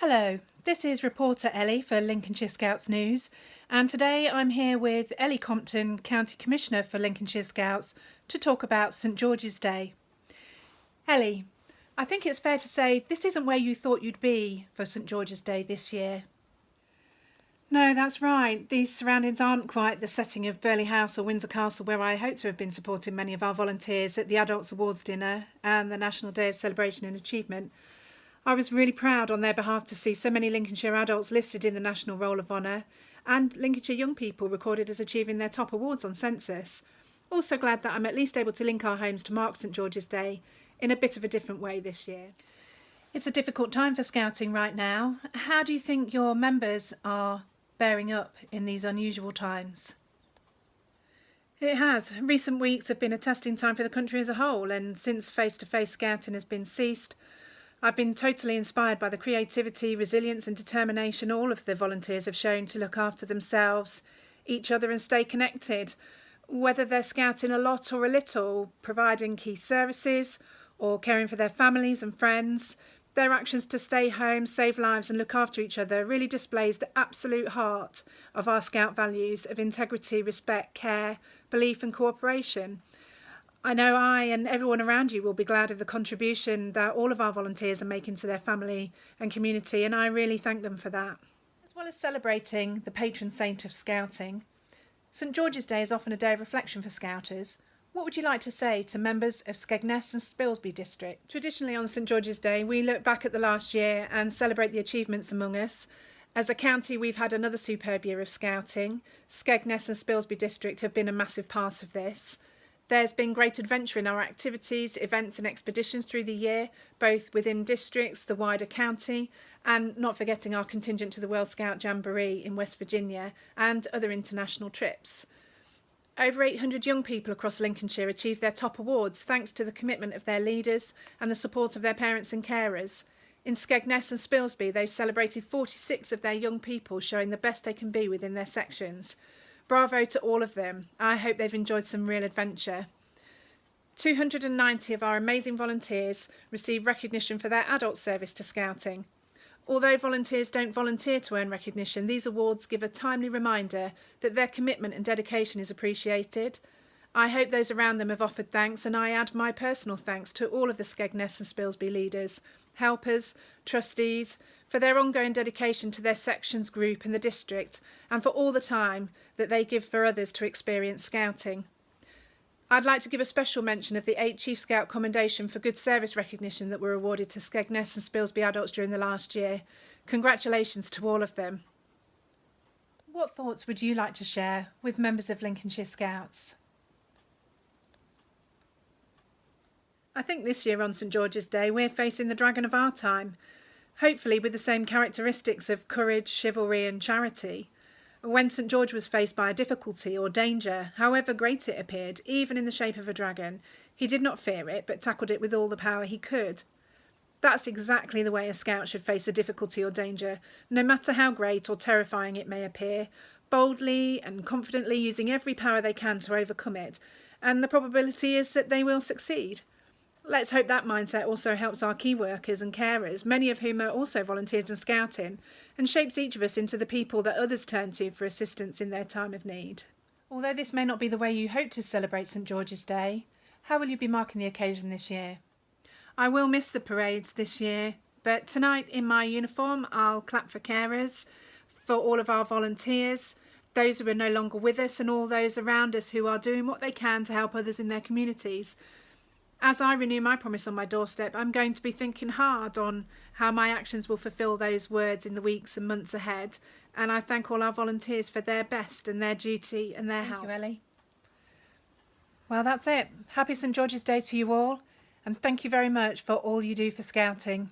Hello, this is reporter Ellie for Lincolnshire Scouts News, and today I'm here with Ellie Compton, County Commissioner for Lincolnshire Scouts, to talk about St George's Day. Ellie, I think it's fair to say this isn't where you thought you'd be for St George's Day this year. No, that's right. These surroundings aren't quite the setting of Burghley House or Windsor Castle, where I hope to have been supporting many of our volunteers at the Adults Awards Dinner and the National Day of Celebration and Achievement. I was really proud on their behalf to see so many Lincolnshire adults listed in the National Roll of Honour and Lincolnshire young people recorded as achieving their top awards on census. Also glad that I'm at least able to link our homes to mark St George's Day in a bit of a different way this year. It's a difficult time for Scouting right now. How do you think your members are bearing up in these unusual times? It has. Recent weeks have been a testing time for the country as a whole, and since face-to-face scouting has been ceased, I've been totally inspired by the creativity, resilience and determination all of the volunteers have shown to look after themselves, each other and stay connected. Whether they're scouting a lot or a little, providing key services or caring for their families and friends, their actions to stay home, save lives and look after each other really displays the absolute heart of our Scout values of integrity, respect, care, belief and cooperation. I know I and everyone around you will be glad of the contribution that all of our volunteers are making to their family and community, and I really thank them for that. As well as celebrating the patron saint of Scouting, St George's Day is often a day of reflection for Scouters. What would you like to say to members of Skegness and Spilsby district? Traditionally on St George's Day we look back at the last year and celebrate the achievements among us. As a county we've had another superb year of Scouting. Skegness and Spilsby district have been a massive part of this. There's been great adventure in our activities, events and expeditions through the year, both within districts, the wider county, and not forgetting our contingent to the World Scout Jamboree in West Virginia and other international trips. Over 800 young people across Lincolnshire achieved their top awards thanks to the commitment of their leaders and the support of their parents and carers. In Skegness and Spilsby they've celebrated 46 of their young people showing the best they can be within their sections. Bravo to all of them. I hope they've enjoyed some real adventure. 290 of our amazing volunteers receive recognition for their adult service to Scouting. Although volunteers don't volunteer to earn recognition, these awards give a timely reminder that their commitment and dedication is appreciated. I hope those around them have offered thanks, and I add my personal thanks to all of the Skegness and Spilsby leaders, helpers, trustees, for their ongoing dedication to their sections, group and the district, and for all the time that they give for others to experience Scouting. I'd like to give a special mention of the 8 Chief Scout Commendation for Good Service recognition that were awarded to Skegness and Spilsby adults during the last year. Congratulations to all of them. What thoughts would you like to share with members of Lincolnshire Scouts? I think this year on St George's Day we're facing the dragon of our time, hopefully with the same characteristics of courage, chivalry and charity. When St George was faced by a difficulty or danger, however great it appeared, even in the shape of a dragon, he did not fear it but tackled it with all the power he could. That's exactly the way a scout should face a difficulty or danger, no matter how great or terrifying it may appear, boldly and confidently using every power they can to overcome it, and the probability is that they will succeed. Let's hope that mindset also helps our key workers and carers, many of whom are also volunteers in Scouting, and shapes each of us into the people that others turn to for assistance in their time of need. Although this may not be the way you hope to celebrate St George's Day, how will you be marking the occasion this year? I will miss the parades this year, but tonight in my uniform I'll clap for carers, for all of our volunteers, those who are no longer with us and all those around us who are doing what they can to help others in their communities. As I renew my promise on my doorstep, I'm going to be thinking hard on how my actions will fulfil those words in the weeks and months ahead, and I thank all our volunteers for their best and their duty and their help. Thank you, Ellie. Well, that's it. Happy St George's Day to you all, and thank you very much for all you do for Scouting.